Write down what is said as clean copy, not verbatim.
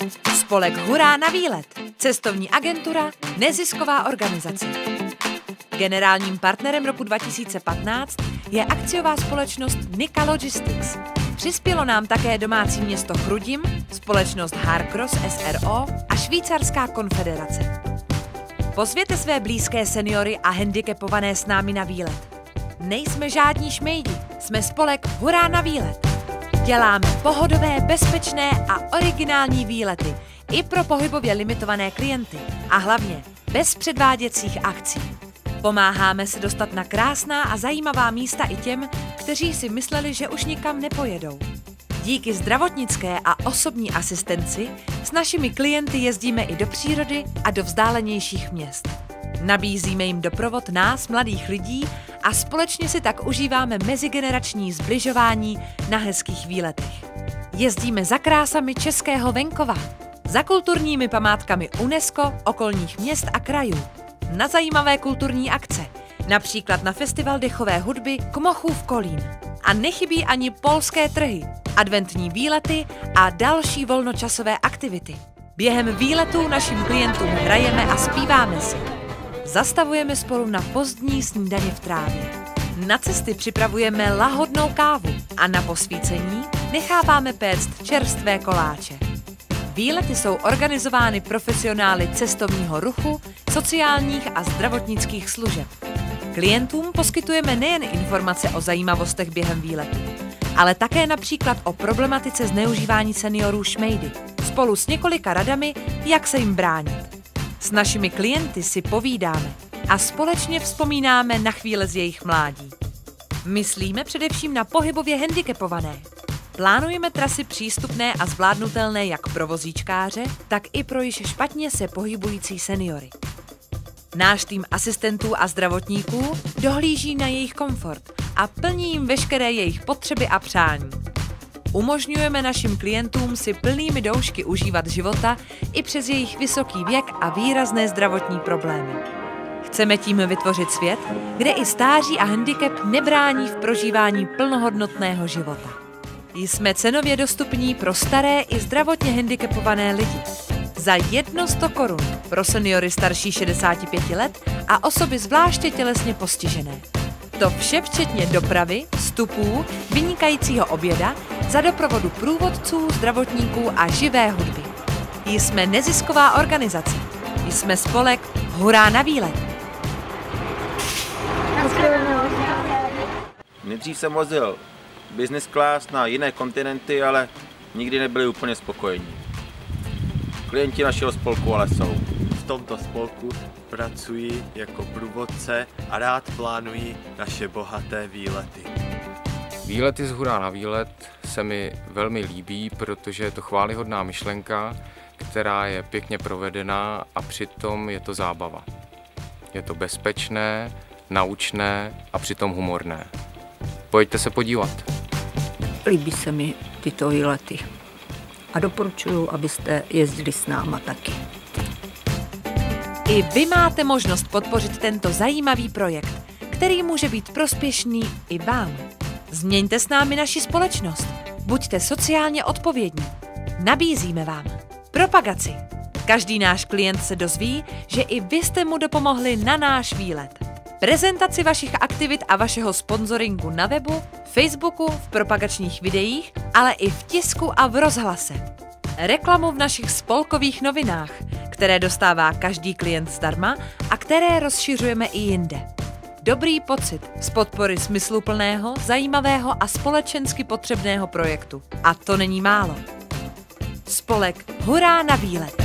Spolek Hurá na výlet. Cestovní agentura, nezisková organizace. Generálním partnerem roku 2015 je akciová společnost Nika Logistics. Přispělo nám také domácí město Chrudim, společnost Harcross SRO a Švýcarská konfederace. Pozvěte své blízké seniory a handicapované s námi na výlet. Nejsme žádní šmejdi, jsme spolek Hurá na výlet. Děláme pohodové, bezpečné a originální výlety i pro pohybově limitované klienty a hlavně bez předváděcích akcí. Pomáháme se dostat na krásná a zajímavá místa i těm, kteří si mysleli, že už nikam nepojedou. Díky zdravotnické a osobní asistenci s našimi klienty jezdíme i do přírody a do vzdálenějších měst. Nabízíme jim doprovod nás, mladých lidí, a společně si tak užíváme mezigenerační zbližování na hezkých výletech. Jezdíme za krásami českého venkova, za kulturními památkami UNESCO, okolních měst a krajů, na zajímavé kulturní akce, například na festival dechové hudby Kmochův Kolín. A nechybí ani polské trhy, adventní výlety a další volnočasové aktivity. Během výletů našim klientům hrajeme a zpíváme si. Zastavujeme spolu na pozdní snídaně v trávě. Na cesty připravujeme lahodnou kávu a na posvícení necháváme péct čerstvé koláče. Výlety jsou organizovány profesionály cestovního ruchu, sociálních a zdravotnických služeb. Klientům poskytujeme nejen informace o zajímavostech během výletu, ale také například o problematice zneužívání seniorů šmejdy, spolu s několika radami, jak se jim bránit. S našimi klienty si povídáme a společně vzpomínáme na chvíle z jejich mládí. Myslíme především na pohybově handicapované. Plánujeme trasy přístupné a zvládnutelné jak pro vozíčkáře, tak i pro již špatně se pohybující seniory. Náš tým asistentů a zdravotníků dohlíží na jejich komfort a plní jim veškeré jejich potřeby a přání. Umožňujeme našim klientům si plnými doušky užívat života i přes jejich vysoký věk a výrazné zdravotní problémy. Chceme tím vytvořit svět, kde i stáří a handicap nebrání v prožívání plnohodnotného života. Jsme cenově dostupní pro staré i zdravotně handicapované lidi. Za 100 korun pro seniory starší 65 let a osoby zvláště tělesně postižené. To vše včetně dopravy, vstupů, vynikajícího oběda, za doprovodu průvodců, zdravotníků a živé hudby. Jsme nezisková organizace. Jsme spolek Hurá na výlet. Nejdřív jsem vozil business class na jiné kontinenty, ale nikdy nebyli úplně spokojení. Klienti našeho spolku ale jsou. V tomto spolku pracuji jako průvodce a rád plánuji naše bohaté výlety. Výlety z Hurá na výlet se mi velmi líbí, protože je to chvályhodná myšlenka, která je pěkně provedená a přitom je to zábava. Je to bezpečné, naučné a přitom humorné. Pojďte se podívat. Líbí se mi tyto výlety a doporučuji, abyste jezdili s náma taky. I vy máte možnost podpořit tento zajímavý projekt, který může být prospěšný i vám. Změňte s námi naši společnost. Buďte sociálně odpovědní. Nabízíme vám propagaci. Každý náš klient se dozví, že i vy jste mu dopomohli na náš výlet. Prezentaci vašich aktivit a vašeho sponzoringu na webu, Facebooku, v propagačních videích, ale i v tisku a v rozhlase. Reklamu v našich spolkových novinách, které dostává každý klient zdarma a které rozšiřujeme i jinde. Dobrý pocit z podpory smysluplného, zajímavého a společensky potřebného projektu. A to není málo. Spolek Hurá na výlet.